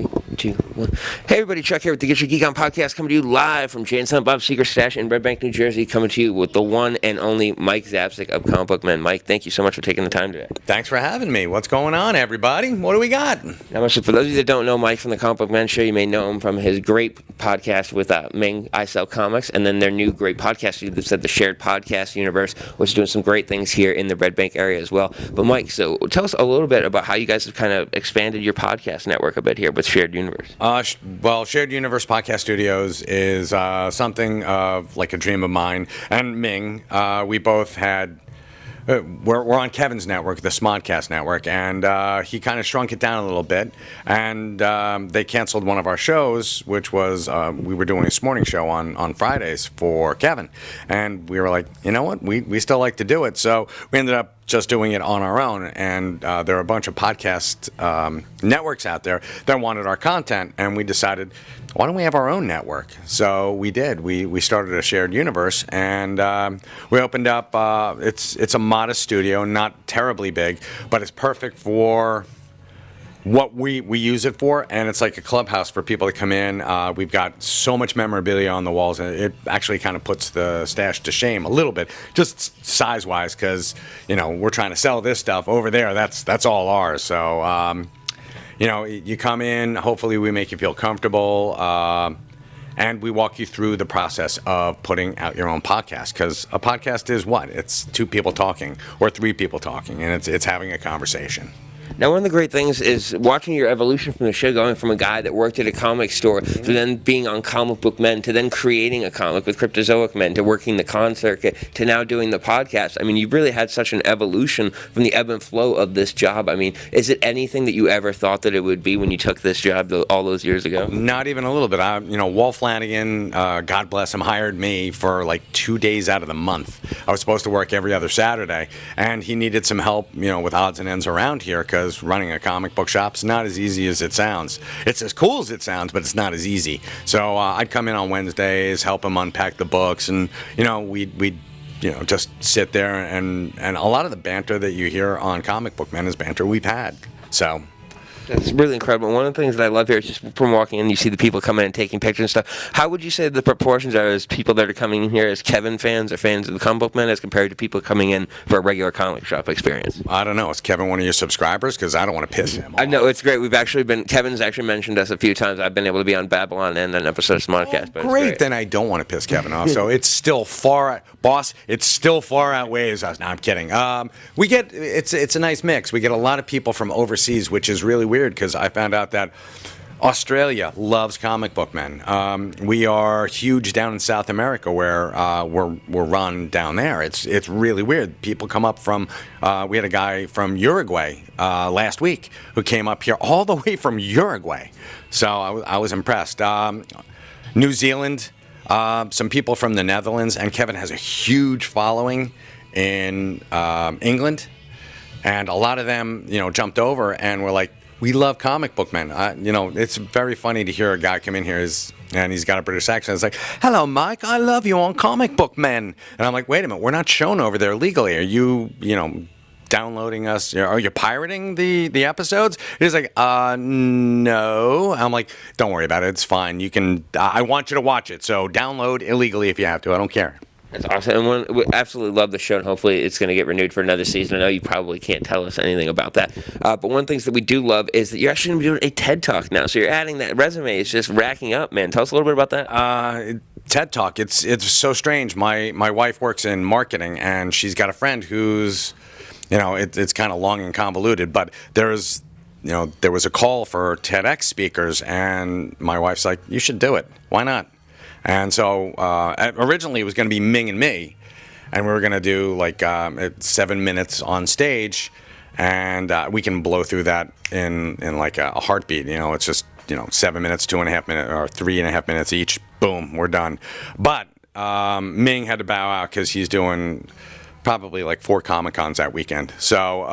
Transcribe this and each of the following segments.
3, 2, 1. Hey everybody, Chuck here with the Get Your Geek On podcast, coming to you live from Jay and Silent Bob's Secret Stash in Red Bank, New Jersey, coming to you with the one and only Mike Zapcic of Comic Book Men. Mike, thank you so much for taking the time today. Thanks for having me. What's going on, everybody? What do we got? Now, for those of you that don't know Mike from the Comic Book Men show, you may know him from his great podcast with Ming, I Sell Comics, and then their new great podcast that said the Shared Podcast Universe, which is doing some great things here in the Red Bank area as well. But Mike, so tell us a little bit about how you guys have kind of expanded your podcast network a bit here with Shared Universe. Well, Shared Universe Podcast Studios is something of like a dream of mine. And Ming, we both had... We're on Kevin's network, the Smodcast network, and he kind of shrunk it down a little bit. And they canceled one of our shows, which was we were doing this morning show on Fridays for Kevin. And we were like, you know what? We still like to do it. So we ended up just doing it on our own. And there are a bunch of podcast networks out there that wanted our content. And we decided, why don't we have our own network? So we did. We started a Shared Universe, and we opened up. It's a modest studio, not terribly big, but it's perfect for what we use it for, and it's like a clubhouse for people to come in. We've got so much memorabilia on the walls, and it actually kind of puts the stash to shame a little bit, just size-wise, because we're trying to sell this stuff over there. That's all ours. So. You come in, hopefully we make you feel comfortable, and we walk you through the process of putting out your own podcast, because a podcast is what? It's two people talking or three people talking, and it's having a conversation. Now, one of the great things is watching your evolution from the show, going from a guy that worked at a comic store to then being on Comic Book Men to then creating a comic with Cryptozoic Men to working the con circuit to now doing the podcast. I mean, you've really had such an evolution from the ebb and flow of this job. I mean, is it anything that you ever thought that it would be when you took this job all those years ago? Not even a little bit. Walt Flanagan, God bless him, hired me for like 2 days out of the month. I was supposed to work every other Saturday, and he needed some help, with odds and ends around here, because running a comic book shop's not as easy as it sounds. It's as cool as it sounds, but it's not as easy. So I'd come in on Wednesdays, help him unpack the books, and we'd just sit there, and a lot of the banter that you hear on Comic Book Men is banter we've had. So. That's really incredible. One of the things that I love here is just from walking in, you see the people coming in and taking pictures and stuff. How would you say the proportions are as people that are coming in here as Kevin fans or fans of the Comic Book Men as compared to people coming in for a regular comic shop experience? I don't know. Is Kevin one of your subscribers? Because I don't want to piss him off. I know, it's great. Kevin's actually mentioned us a few times. I've been able to be on Babylon and an episode of Smodcast. But great. Then I don't want to piss Kevin off. So it's still it still far outweighs us. No, I'm kidding. It's a nice mix. We get a lot of people from overseas, which is really weird, because I found out that Australia loves Comic Book Men. We are huge down in South America, where we're run down there. It's really weird. People come up from. We had a guy from Uruguay last week who came up here all the way from Uruguay. So I was impressed. New Zealand, some people from the Netherlands, and Kevin has a huge following in England, and a lot of them, jumped over and were like, we love Comic Book Men. It's very funny to hear a guy come in here and he's got a British accent. It's like, hello, Mike, I love you on Comic Book Men. And I'm like, wait a minute, we're not shown over there legally. Are you, downloading us? Are you pirating the episodes? He's like, no. I'm like, don't worry about it. It's fine. You can. I want you to watch it. So download illegally if you have to. I don't care. That's awesome. And we absolutely love the show, and hopefully it's going to get renewed for another season. I know you probably can't tell us anything about that. But one of the things that we do love is that you're actually going to be doing a TED Talk now. So you're adding that resume. It's just racking up, man. Tell us a little bit about that. TED Talk. It's so strange. My wife works in marketing, and she's got a friend who's, it's kind of long and convoluted, but there was a call for TEDx speakers, and my wife's like, you should do it. Why not? And so originally it was going to be Ming and me, and we were going to do like 7 minutes on stage, and we can blow through that in like a heartbeat. It's just 7 minutes, 2.5 minutes, or 3.5 minutes each. Boom, we're done. But Ming had to bow out because he's doing probably like 4 Comic-Cons that weekend. So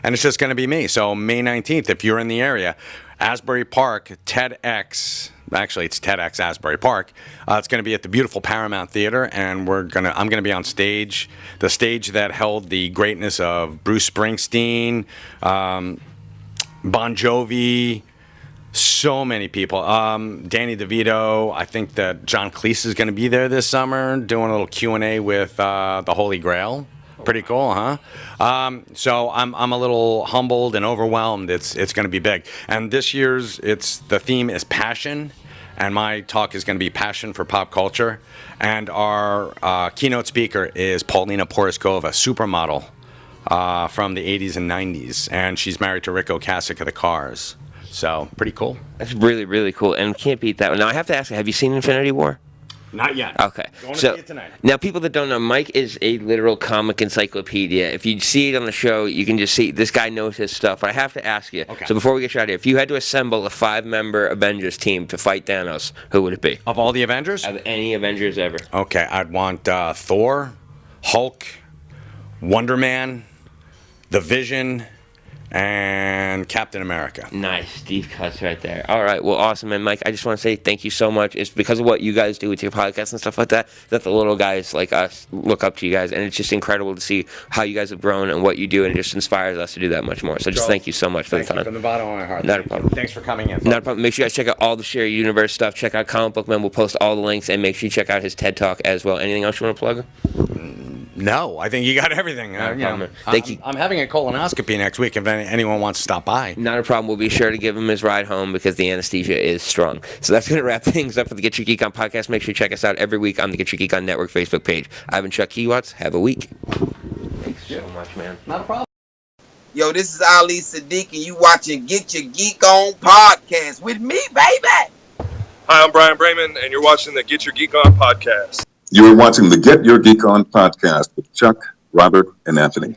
and it's just going to be me. So May 19th, if you're in the area, Asbury Park, TEDx. Actually, it's TEDx Asbury Park. It's going to be at the beautiful Paramount Theater, and I'm going to be on stage, the stage that held the greatness of Bruce Springsteen, Bon Jovi, So many people. Danny DeVito. I think that John Cleese is going to be there this summer doing a little Q&A with the Holy Grail. Pretty cool, huh? So I'm a little humbled and overwhelmed. It's going to be big. And this year's the theme is passion, and my talk is going to be passion for pop culture. And our keynote speaker is Paulina Poroskova, supermodel from the 80s and 90s, and she's married to Rick Ocasek of the Cars. So, pretty cool. That's really, really cool, and can't beat that one. Now, I have to ask you, have you seen Infinity War? Not yet. Okay. Going to see it tonight. Now, people that don't know, Mike is a literal comic encyclopedia. If you see it on the show, you can just see this guy knows his stuff. But I have to ask you, Okay. So before we get you out of here, if you had to assemble a 5-member Avengers team to fight Thanos, who would it be? Of all the Avengers? Of any Avengers ever. Okay, I'd want Thor, Hulk, Wonder Man, The Vision, and Captain America. Nice, deep cuts right there. All right, well, awesome, and Mike, I just want to say thank you so much. It's because of what you guys do with your podcast and stuff like that that the little guys like us look up to you guys, and it's just incredible to see how you guys have grown and what you do, and it just inspires us to do that much more. So just thank you so much for the Thank you time. from the bottom of my heart. Not a problem. Thanks for coming in. Not a problem. Make sure you guys check out all the Share Universe stuff. Check out Comic Book Man. We'll post all the links, and make sure you check out his TED Talk as well. Anything else you want to plug? No, I think you got everything. Thank you. I'm having a colonoscopy next week if anyone wants to stop by. Not a problem. We'll be sure to give him his ride home because the anesthesia is strong. So that's going to wrap things up for the Get Your Geek On podcast. Make sure you check us out every week on the Get Your Geek On Network Facebook page. I've been Chuck Keywatts. Have a week. Thanks so much, man. Not a problem. Yo, this is Ali Sadiq, and you watching Get Your Geek On podcast with me, baby. Hi, I'm Brian Brayman, and you're watching the Get Your Geek On podcast. You are watching the Get Your Geek On podcast with Chuck, Robert, and Anthony.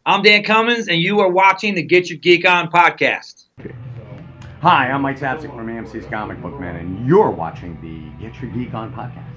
I'm Dan Cummins, and you are watching the Get Your Geek On podcast. Hi, I'm Mike Zapcic from AMC's Comic Book Man, and you're watching the Get Your Geek On podcast.